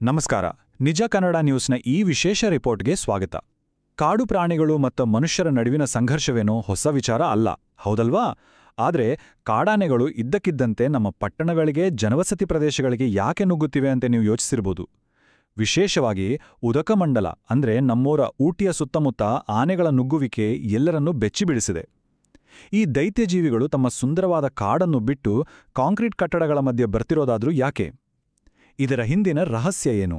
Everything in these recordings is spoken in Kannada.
ನಮಸ್ಕಾರ. ನಿಜ ಕನ್ನಡ ನ್ಯೂಸ್ನ ಈ ವಿಶೇಷ ರಿಪೋರ್ಟ್ಗೆ ಸ್ವಾಗತ. ಕಾಡು ಪ್ರಾಣಿಗಳು ಮತ್ತು ಮನುಷ್ಯರ ನಡುವಿನ ಸಂಘರ್ಷವೇನೋ ಹೊಸ ವಿಚಾರ ಅಲ್ಲ, ಹೌದಲ್ವಾ? ಆದ್ರೆ ಕಾಡಾನೆಗಳು ಇದ್ದಕ್ಕಿದ್ದಂತೆ ನಮ್ಮ ಪಟ್ಟಣಗಳಿಗೆ, ಜನವಸತಿ ಪ್ರದೇಶಗಳಿಗೆ ಯಾಕೆ ನುಗ್ಗುತ್ತಿವೆ ಅಂತ ನೀವು ಯೋಚಿಸಿರ್ಬೋದು. ವಿಶೇಷವಾಗಿ ಉದಕಮಂಡಲ ಅಂದ್ರೆ ನಮ್ಮೂರ ಊಟಿಯ ಸುತ್ತಮುತ್ತ ಆನೆಗಳ ನುಗ್ಗುವಿಕೆ ಎಲ್ಲರನ್ನೂ ಬೆಚ್ಚಿಬೀಳಿಸಿದೆ. ಈ ದೈತ್ಯಜೀವಿಗಳು ತಮ್ಮ ಸುಂದರವಾದ ಕಾಡನ್ನು ಬಿಟ್ಟು ಕಾಂಕ್ರೀಟ್ ಕಟ್ಟಡಗಳ ಮಧ್ಯೆ ಬರ್ತಿರೋದಾದ್ರೂ ಯಾಕೆ? ಇದರ ಹಿಂದಿನ ರಹಸ್ಯ ಏನು?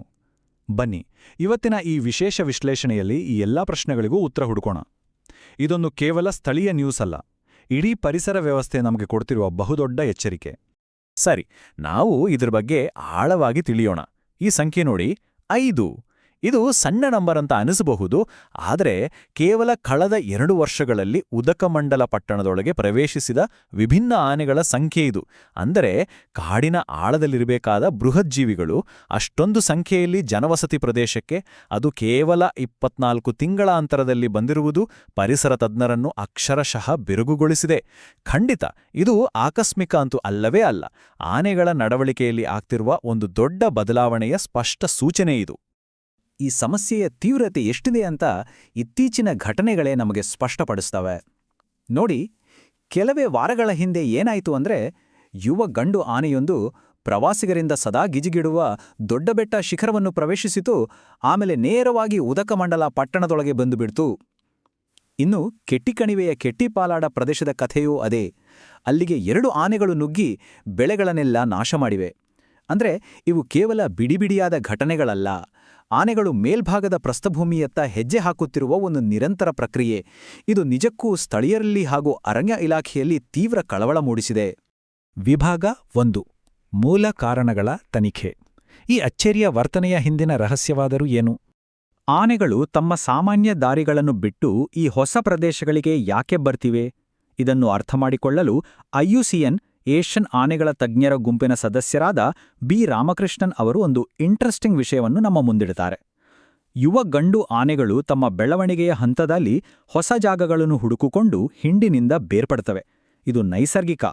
ಬನ್ನಿ, ಇವತ್ತಿನ ಈ ವಿಶೇಷ ವಿಶ್ಲೇಷಣೆಯಲ್ಲಿ ಈ ಎಲ್ಲಾ ಪ್ರಶ್ನೆಗಳಿಗೂ ಉತ್ತರ ಹುಡುಕೋಣ. ಇದೊಂದು ಕೇವಲ ಸ್ಥಳೀಯ ನ್ಯೂಸ್ ಅಲ್ಲ, ಇಡೀ ಪರಿಸರ ವ್ಯವಸ್ಥೆ ನಮಗೆ ಕೊಡ್ತಿರುವ ಬಹುದೊಡ್ಡ ಎಚ್ಚರಿಕೆ. ಸರಿ, ನಾವು ಇದ್ರ ಬಗ್ಗೆ ಆಳವಾಗಿ ತಿಳಿಯೋಣ. ಈ ಸಂಖ್ಯೆ ನೋಡಿ, 5. ಇದು ಸಣ್ಣ ನಂಬರ್ ಅಂತ ಅನಿಸಬಹುದು, ಆದರೆ ಕೇವಲ ಕಳೆದ 2 ವರ್ಷಗಳಲ್ಲಿ ಉದಕಮಂಡಲ ಪಟ್ಟಣದೊಳಗೆ ಪ್ರವೇಶಿಸಿದ ವಿಭಿನ್ನ ಆನೆಗಳ ಸಂಖ್ಯೆ ಇದು. ಅಂದರೆ ಕಾಡಿನ ಆಳದಲ್ಲಿರಬೇಕಾದ ಬೃಹಜ್ಜೀವಿಗಳು ಅಷ್ಟೊಂದು ಸಂಖ್ಯೆಯಲ್ಲಿ ಜನವಸತಿ ಪ್ರದೇಶಕ್ಕೆ, ಅದು ಕೇವಲ 24 ತಿಂಗಳ ಅಂತರದಲ್ಲಿ ಬಂದಿರುವುದು ಪರಿಸರ ತಜ್ಞರನ್ನು ಅಕ್ಷರಶಃ ಬೆರಗುಗೊಳಿಸಿದೆ. ಖಂಡಿತ ಇದು ಆಕಸ್ಮಿಕ ಅಂತೂ ಅಲ್ಲವೇ ಅಲ್ಲ. ಆನೆಗಳ ನಡವಳಿಕೆಯಲ್ಲಿ ಆಗ್ತಿರುವ ಒಂದು ದೊಡ್ಡ ಬದಲಾವಣೆಯ ಸ್ಪಷ್ಟ ಸೂಚನೆ ಇದು. ಈ ಸಮಸ್ಯೆಯ ತೀವ್ರತೆ ಎಷ್ಟಿದೆ ಅಂತ ಇತ್ತೀಚಿನ ಘಟನೆಗಳೇ ನಮಗೆ ಸ್ಪಷ್ಟಪಡಿಸ್ತವೆ. ನೋಡಿ, ಕೆಲವೇ ವಾರಗಳ ಹಿಂದೆ ಏನಾಯಿತು ಅಂದ್ರೆ, ಯುವ ಗಂಡು ಆನೆಯೊಂದು ಪ್ರವಾಸಿಗರಿಂದ ಸದಾ ಗಿಜಿಗಿಡುವ ದೊಡ್ಡಬೆಟ್ಟ ಶಿಖರವನ್ನು ಪ್ರವೇಶಿಸಿತು. ಆಮೇಲೆ ನೇರವಾಗಿ ಉದಕಮಂಡಲ ಪಟ್ಟಣದೊಳಗೆ ಬಂದುಬಿಡ್ತು. ಇನ್ನು ಕೆಟ್ಟಿಕಣಿವೆಯ ಕೆಟ್ಟಿಪಾಲಾಡ ಪ್ರದೇಶದ ಕಥೆಯೂ ಅದೇ. ಅಲ್ಲಿಗೆ 2 ಆನೆಗಳು ನುಗ್ಗಿ ಬೆಳೆಗಳನ್ನೆಲ್ಲ ನಾಶ ಮಾಡಿವೆ. ಅಂದ್ರೆ ಇವು ಕೇವಲ ಬಿಡಿಬಿಡಿಯಾದ ಘಟನೆಗಳಲ್ಲ, ಆನೆಗಳು ಮೇಲ್ಭಾಗದ ಪ್ರಸ್ಥಭೂಮಿಯತ್ತ ಹೆಜ್ಜೆ ಹಾಕುತ್ತಿರುವ ಒಂದು ನಿರಂತರ ಪ್ರಕ್ರಿಯೆ. ಇದು ನಿಜಕ್ಕೂ ಸ್ಥಳೀಯರಲ್ಲಿ ಹಾಗೂ ಅರಣ್ಯ ಇಲಾಖೆಯಲ್ಲಿ ತೀವ್ರ ಕಳವಳ ಮೂಡಿಸಿದೆ. ವಿಭಾಗ 1: ಮೂಲ ಕಾರಣಗಳ ತನಿಖೆ. ಈ ಅಚ್ಚರಿಯ ವರ್ತನೆಯ ಹಿಂದಿನ ರಹಸ್ಯವಾದರೂ ಏನು? ಆನೆಗಳು ತಮ್ಮ ಸಾಮಾನ್ಯ ದಾರಿಗಳನ್ನು ಬಿಟ್ಟು ಈ ಹೊಸ ಪ್ರದೇಶಗಳಿಗೆ ಯಾಕೆ ಬರ್ತಿವೆ? ಇದನ್ನು ಅರ್ಥಮಾಡಿಕೊಳ್ಳಲು IUCN ಏಷ್ಯನ್ ಆನೆಗಳ ತಜ್ಞರ ಗುಂಪಿನ ಸದಸ್ಯರಾದ ಬಿ. ರಾಮಕೃಷ್ಣನ್ ಅವರು ಒಂದು ಇಂಟ್ರೆಸ್ಟಿಂಗ್ ವಿಷಯವನ್ನು ನಮ್ಮ ಮುಂದಿಡುತ್ತಾರೆ. ಯುವ ಗಂಡು ಆನೆಗಳು ತಮ್ಮ ಬೆಳವಣಿಗೆಯ ಹಂತದಲ್ಲಿ ಹೊಸ ಜಾಗಗಳನ್ನು ಹುಡುಕಿಕೊಂಡು ಹಿಂಡಿನಿಂದ ಬೇರ್ಪಡ್ತವೆ. ಇದು ನೈಸರ್ಗಿಕ.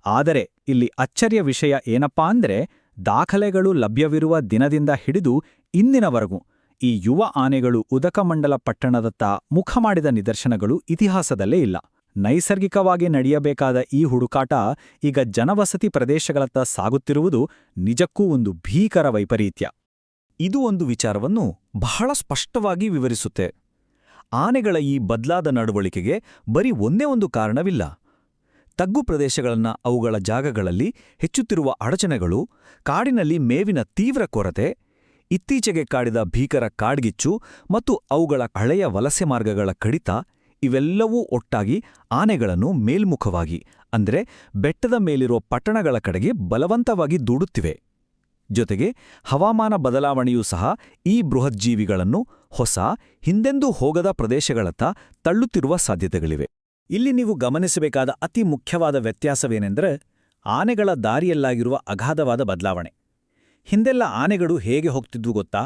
ಆದರೆ ಇಲ್ಲಿ ಅಚ್ಚರಿಯ ವಿಷಯ ಏನಪ್ಪಾ ಅಂದ್ರೆ, ದಾಖಲೆಗಳು ಲಭ್ಯವಿರುವ ದಿನದಿಂದ ಹಿಡಿದು ಇಂದಿನವರೆಗೂ ಈ ಯುವ ಆನೆಗಳು ಉದಕಮಂಡಲ ಪಟ್ಟಣದತ್ತ ಮುಖ ಮಾಡಿದ ನಿದರ್ಶನಗಳು ಇತಿಹಾಸದಲ್ಲೇ ಇಲ್ಲ. ನೈಸರ್ಗಿಕವಾಗಿ ನಡೆಯಬೇಕಾದ ಈ ಹುಡುಕಾಟ ಈಗ ಜನವಸತಿ ಪ್ರದೇಶಗಳತ್ತ ಸಾಗುತ್ತಿರುವುದು ನಿಜಕ್ಕೂ ಒಂದು ಭೀಕರ ವೈಪರೀತ್ಯ. ಇದು ಒಂದು ವಿಚಾರವನ್ನು ಬಹಳ ಸ್ಪಷ್ಟವಾಗಿ ವಿವರಿಸುತ್ತೆ. ಆನೆಗಳ ಈ ಬದಲಾದ ನಡವಳಿಕೆಗೆ ಬರೀ ಒಂದೇ ಒಂದು ಕಾರಣವಿಲ್ಲ. ತಗ್ಗು ಪ್ರದೇಶಗಳನ್ನ ಅವುಗಳ ಜಾಗಗಳಲ್ಲಿ ಹೆಚ್ಚುತ್ತಿರುವ ಅಡಚಣೆಗಳು, ಕಾಡಿನಲ್ಲಿ ಮೇವಿನ ತೀವ್ರ ಕೊರತೆ, ಇತ್ತೀಚೆಗೆ ಕಾಡಿದ ಭೀಕರ ಕಾಡ್ಗಿಚ್ಚು ಮತ್ತು ಅವುಗಳ ಹಳೆಯ ವಲಸೆ ಮಾರ್ಗಗಳ ಕಡಿತ, ಇವೆಲ್ಲವೂ ಒಟ್ಟಾಗಿ ಆನೆಗಳನ್ನು ಮೇಲ್ಮುಖವಾಗಿ, ಅಂದ್ರೆ ಬೆಟ್ಟದ ಮೇಲಿರೋ ಪಟ್ಟಣಗಳ ಕಡೆಗೆ ಬಲವಂತವಾಗಿ ದೂಡುತ್ತಿವೆ. ಜೊತೆಗೆ ಹವಾಮಾನ ಬದಲಾವಣೆಯೂ ಸಹ ಈ ಬೃಹಜ್ಜೀವಿಗಳನ್ನು ಹೊಸ, ಹಿಂದೆಂದೂ ಹೋಗದ ಪ್ರದೇಶಗಳತ್ತ ತಳ್ಳುತ್ತಿರುವ ಸಾಧ್ಯತೆಗಳಿವೆ. ಇಲ್ಲಿ ನೀವು ಗಮನಿಸಬೇಕಾದ ಅತಿ ಮುಖ್ಯವಾದ ವ್ಯತ್ಯಾಸವೇನೆಂದರೆ, ಆನೆಗಳ ದಾರಿಯಲ್ಲಾಗಿರುವ ಅಗಾಧವಾದ ಬದಲಾವಣೆ. ಹಿಂದೆಲ್ಲ ಆನೆಗಳು ಹೇಗೆ ಹೋಗ್ತಿದ್ವು ಗೊತ್ತಾ?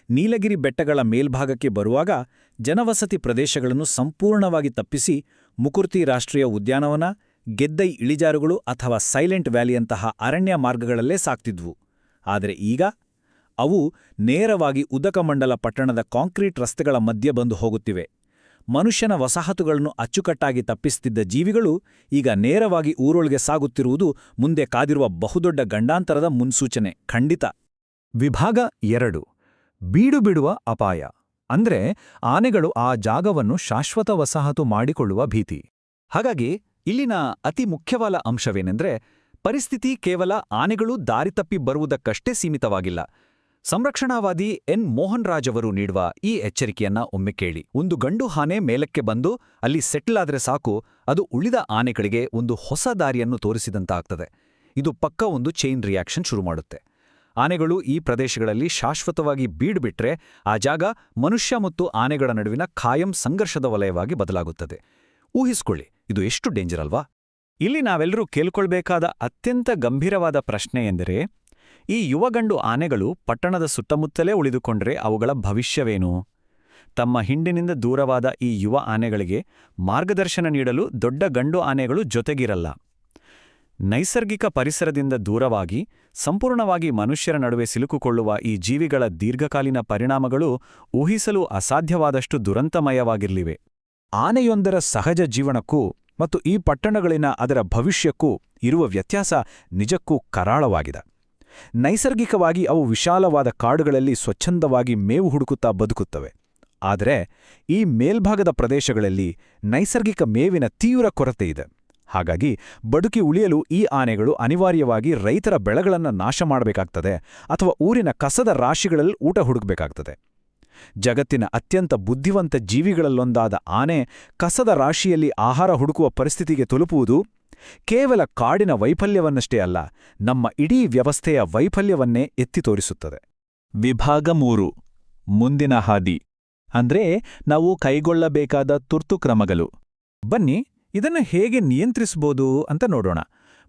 ನೀಲಗಿರಿ ಬೆಟ್ಟಗಳ ಮೇಲ್ಭಾಗಕ್ಕೆ ಬರುವಾಗ ಜನವಸತಿ ಪ್ರದೇಶಗಳನ್ನು ಸಂಪೂರ್ಣವಾಗಿ ತಪ್ಪಿಸಿ ಮುಕುರ್ತಿ ರಾಷ್ಟ್ರೀಯ ಉದ್ಯಾನವನ, ಗೆದ್ದೈ ಇಳಿಜಾರುಗಳು ಅಥವಾ ಸೈಲೆಂಟ್ ವ್ಯಾಲಿಯಂತಹ ಅರಣ್ಯ ಮಾರ್ಗಗಳಲ್ಲೇ ಸಾಕ್ತಿದ್ವು. ಆದರೆ ಈಗ ಅವು ನೇರವಾಗಿ ಉದಕಮಂಡಲ ಪಟ್ಟಣದ ಕಾಂಕ್ರೀಟ್ ರಸ್ತೆಗಳ ಮಧ್ಯೆ ಬಂದು ಹೋಗುತ್ತಿವೆ. ಮನುಷ್ಯನ ವಸಾಹತುಗಳನ್ನು ಅಚ್ಚುಕಟ್ಟಾಗಿ ತಪ್ಪಿಸುತ್ತಿದ್ದ ಜೀವಿಗಳು ಈಗ ನೇರವಾಗಿ ಊರೊಳಗೆ ಸಾಗುತ್ತಿರುವುದು ಮುಂದೆ ಕಾದಿರುವ ಬಹುದೊಡ್ಡ ಗಂಡಾಂತರದ ಮುನ್ಸೂಚನೆ. ಖಂಡಿತ. ವಿಭಾಗ 2: ಬೀಡು ಬಿಡುವ ಅಪಾಯ. ಅಂದ್ರೆ ಆನೆಗಳು ಆ ಜಾಗವನ್ನು ಶಾಶ್ವತ ವಸಾಹತು ಮಾಡಿಕೊಳ್ಳುವ ಭೀತಿ. ಹಾಗಾಗಿ ಇಲ್ಲಿನ ಅತಿ ಮುಖ್ಯವಾದ ಅಂಶವೇನೆಂದ್ರೆ, ಪರಿಸ್ಥಿತಿ ಕೇವಲ ಆನೆಗಳು ದಾರಿ ತಪ್ಪಿ ಬರುವುದಕ್ಕಷ್ಟೇ ಸೀಮಿತವಾಗಿಲ್ಲ. ಸಂರಕ್ಷಣಾವಾದಿ ಎನ್. ಮೋಹನ್ ರಾಜ್ ಅವರು ನೀಡುವ ಈ ಎಚ್ಚರಿಕೆಯನ್ನ ಒಮ್ಮೆ ಕೇಳಿ. ಒಂದು ಗಂಡು ಆನೆ ಮೇಲಕ್ಕೆ ಬಂದು ಅಲ್ಲಿ ಸೆಟ್ಲ್ ಆದ್ರೆ ಸಾಕು, ಅದು ಉಳಿದ ಆನೆಗಳಿಗೆ ಒಂದು ಹೊಸ ದಾರಿಯನ್ನು ತೋರಿಸಿದಂತಾಗ್ತದೆ. ಇದು ಪಕ್ಕ ಒಂದು ಚೈನ್ ರಿಯಾಕ್ಷನ್ ಶುರು ಮಾಡುತ್ತೆ. ಆನೆಗಳು ಈ ಪ್ರದೇಶಗಳಲ್ಲಿ ಶಾಶ್ವತವಾಗಿ ಬೀಡುಬಿಟ್ರೆ ಆ ಜಾಗ ಮನುಷ್ಯ ಮತ್ತು ಆನೆಗಳ ನಡುವಿನ ಖಾಯಂ ಸಂಘರ್ಷದ ವಲಯವಾಗಿ ಬದಲಾಗುತ್ತದೆ. ಊಹಿಸ್ಕೊಳ್ಳಿ, ಇದು ಎಷ್ಟು ಡೇಂಜರ್ ಅಲ್ವಾ? ಇಲ್ಲಿ ನಾವೆಲ್ಲರೂ ಕೇಳ್ಕೊಳ್ಬೇಕಾದ ಅತ್ಯಂತ ಗಂಭೀರವಾದ ಪ್ರಶ್ನೆ ಎಂದರೆ, ಈ ಯುವಗಂಡು ಆನೆಗಳು ಪಟ್ಟಣದ ಸುತ್ತಮುತ್ತಲೇ ಉಳಿದುಕೊಂಡ್ರೆ ಅವುಗಳ ಭವಿಷ್ಯವೇನು? ತಮ್ಮ ಹಿಂಡಿನಿಂದ ದೂರವಾದ ಈ ಯುವ ಆನೆಗಳಿಗೆ ಮಾರ್ಗದರ್ಶನ ನೀಡಲು ದೊಡ್ಡ ಗಂಡು ಆನೆಗಳು ಜೊತೆಗಿರಲ್ಲ. ನೈಸರ್ಗಿಕ ಪರಿಸರದಿಂದ ದೂರವಾಗಿ ಸಂಪೂರ್ಣವಾಗಿ ಮನುಷ್ಯರ ನಡುವೆ ಸಿಲುಕುಕೊಳ್ಳುವ ಈ ಜೀವಿಗಳ ದೀರ್ಘಕಾಲೀನ ಪರಿಣಾಮಗಳು ಊಹಿಸಲು ಅಸಾಧ್ಯವಾದಷ್ಟು ದುರಂತಮಯವಾಗಿರಲಿವೆ. ಆನೆಯೊಂದರ ಸಹಜ ಜೀವನಕ್ಕೂ ಮತ್ತು ಈ ಪಟ್ಟಣಗಳಿನ ಅದರ ಭವಿಷ್ಯಕ್ಕೂ ಇರುವ ವ್ಯತ್ಯಾಸ ನಿಜಕ್ಕೂ ಕರಾಳವಾಗಿದೆ. ನೈಸರ್ಗಿಕವಾಗಿ ಅವು ವಿಶಾಲವಾದ ಕಾಡುಗಳಲ್ಲಿ ಸ್ವಚ್ಛಂದವಾಗಿ ಮೇವು ಹುಡುಕುತ್ತಾ ಬದುಕುತ್ತವೆ. ಆದರೆ ಈ ಮೇಲ್ಭಾಗದ ಪ್ರದೇಶಗಳಲ್ಲಿ ನೈಸರ್ಗಿಕ ಮೇವಿನ ತೀವ್ರ ಕೊರತೆಯಿದೆ. ಹಾಗಾಗಿ ಬದುಕಿ ಉಳಿಯಲು ಈ ಆನೆಗಳು ಅನಿವಾರ್ಯವಾಗಿ ರೈತರ ಬೆಳೆಗಳನ್ನು ನಾಶ ಮಾಡಬೇಕಾಗ್ತದೆ ಅಥವಾ ಊರಿನ ಕಸದ ರಾಶಿಗಳಲ್ಲಿ ಊಟ ಹುಡುಕಬೇಕಾಗ್ತದೆ. ಜಗತ್ತಿನ ಅತ್ಯಂತ ಬುದ್ಧಿವಂತ ಜೀವಿಗಳಲ್ಲೊಂದಾದ ಆನೆ ಕಸದ ರಾಶಿಯಲ್ಲಿ ಆಹಾರ ಹುಡುಕುವ ಪರಿಸ್ಥಿತಿಗೆ ತಲುಪುವುದು ಕೇವಲ ಕಾಡಿನ ವೈಫಲ್ಯವನ್ನಷ್ಟೇ ಅಲ್ಲ, ನಮ್ಮ ಇಡೀ ವ್ಯವಸ್ಥೆಯ ವೈಫಲ್ಯವನ್ನೇ ಎತ್ತಿ ತೋರಿಸುತ್ತದೆ. ವಿಭಾಗ 3 ಮುಂದಿನ ಹಾದಿ ಅಂದ್ರೆ ನಾವು ಕೈಗೊಳ್ಳಬೇಕಾದ ತುರ್ತು ಕ್ರಮಗಳು. ಬನ್ನಿ ಇದನ್ನು ಹೇಗೆ ನಿಯಂತ್ರಿಸಬಹುದು ಅಂತ ನೋಡೋಣ.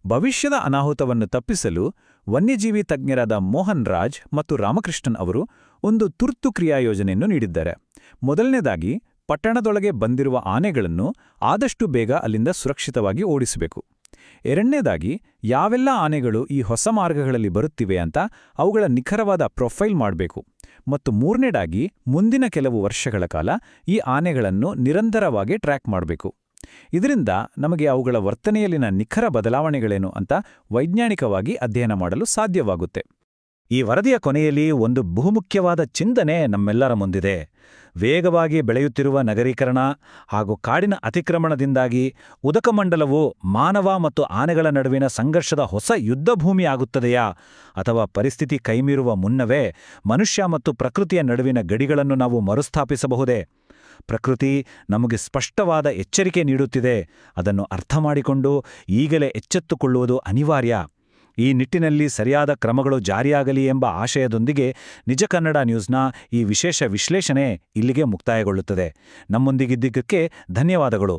ಭವಿಷ್ಯದ ಅನಾಹುತವನ್ನು ತಪ್ಪಿಸಲು ವನ್ಯಜೀವಿ ತಜ್ಞರಾದ ಮೋಹನ್ ರಾಜ್ ಮತ್ತು ರಾಮಕೃಷ್ಣನ್ ಅವರು ಒಂದು ತುರ್ತು ಕ್ರಿಯಾಯೋಜನೆಯನ್ನು ನೀಡಿದ್ದಾರೆ. ಮೊದಲನೇದಾಗಿ ಪಟ್ಟಣದೊಳಗೆ ಬಂದಿರುವ ಆನೆಗಳನ್ನು ಆದಷ್ಟು ಬೇಗ ಅಲ್ಲಿಂದ ಸುರಕ್ಷಿತವಾಗಿ ಓಡಿಸಬೇಕು. ಎರಡನೇದಾಗಿ ಯಾವೆಲ್ಲ ಆನೆಗಳು ಈ ಹೊಸ ಮಾರ್ಗಗಳಲ್ಲಿ ಬರುತ್ತಿವೆ ಅಂತ ಅವುಗಳ ನಿಖರವಾದ ಪ್ರೊಫೈಲ್ ಮಾಡಬೇಕು. ಮತ್ತು ಮೂರನೇದಾಗಿ ಮುಂದಿನ ಕೆಲವು ವರ್ಷಗಳ ಕಾಲ ಈ ಆನೆಗಳನ್ನು ನಿರಂತರವಾಗಿ ಟ್ರ್ಯಾಕ್ ಮಾಡಬೇಕು. ಇದರಿಂದ ನಮಗೆ ಅವುಗಳ ವರ್ತನೆಯಲ್ಲಿನ ನಿಖರ ಬದಲಾವಣೆಗಳೇನು ಅಂತ ವೈಜ್ಞಾನಿಕವಾಗಿ ಅಧ್ಯಯನ ಮಾಡಲು ಸಾಧ್ಯವಾಗುತ್ತೆ. ಈ ವರದಿಯ ಕೊನೆಯಲ್ಲಿ ಒಂದು ಬಹುಮುಖ್ಯವಾದ ಚಿಂತನೆ ನಮ್ಮೆಲ್ಲರ ಮುಂದಿದೆ. ವೇಗವಾಗಿ ಬೆಳೆಯುತ್ತಿರುವ ನಗರೀಕರಣ ಹಾಗೂ ಕಾಡಿನ ಅತಿಕ್ರಮಣದಿಂದಾಗಿ ಉದಕಮಂಡಲವು ಮಾನವ ಮತ್ತು ಆನೆಗಳ ನಡುವಿನ ಸಂಘರ್ಷದ ಹೊಸ ಯುದ್ಧಭೂಮಿಯಾಗುತ್ತದೆಯಾ, ಅಥವಾ ಪರಿಸ್ಥಿತಿ ಕೈಮೀರುವ ಮುನ್ನವೇ ಮನುಷ್ಯ ಮತ್ತು ಪ್ರಕೃತಿಯ ನಡುವಿನ ಗಡಿಗಳನ್ನು ನಾವು ಮರುಸ್ಥಾಪಿಸಬಹುದೇ? ಪ್ರಕೃತಿ ನಮಗೆ ಸ್ಪಷ್ಟವಾದ ಎಚ್ಚರಿಕೆ ನೀಡುತ್ತಿದೆ. ಅದನ್ನು ಅರ್ಥಮಾಡಿಕೊಂಡು ಈಗಲೇ ಎಚ್ಚೆತ್ತುಕೊಳ್ಳುವುದು ಅನಿವಾರ್ಯ. ಈ ನಿಟ್ಟಿನಲ್ಲಿ ಸರಿಯಾದ ಕ್ರಮಗಳು ಜಾರಿಯಾಗಲಿ ಎಂಬ ಆಶಯದೊಂದಿಗೆ ನಿಜ ಕನ್ನಡ ನ್ಯೂಸ್ನ ಈ ವಿಶೇಷ ವಿಶ್ಲೇಷಣೆ ಇಲ್ಲಿಗೆ ಮುಕ್ತಾಯಗೊಳ್ಳುತ್ತದೆ. ನಮ್ಮೊಂದಿಗಿದ್ದಕ್ಕೆ ಧನ್ಯವಾದಗಳು.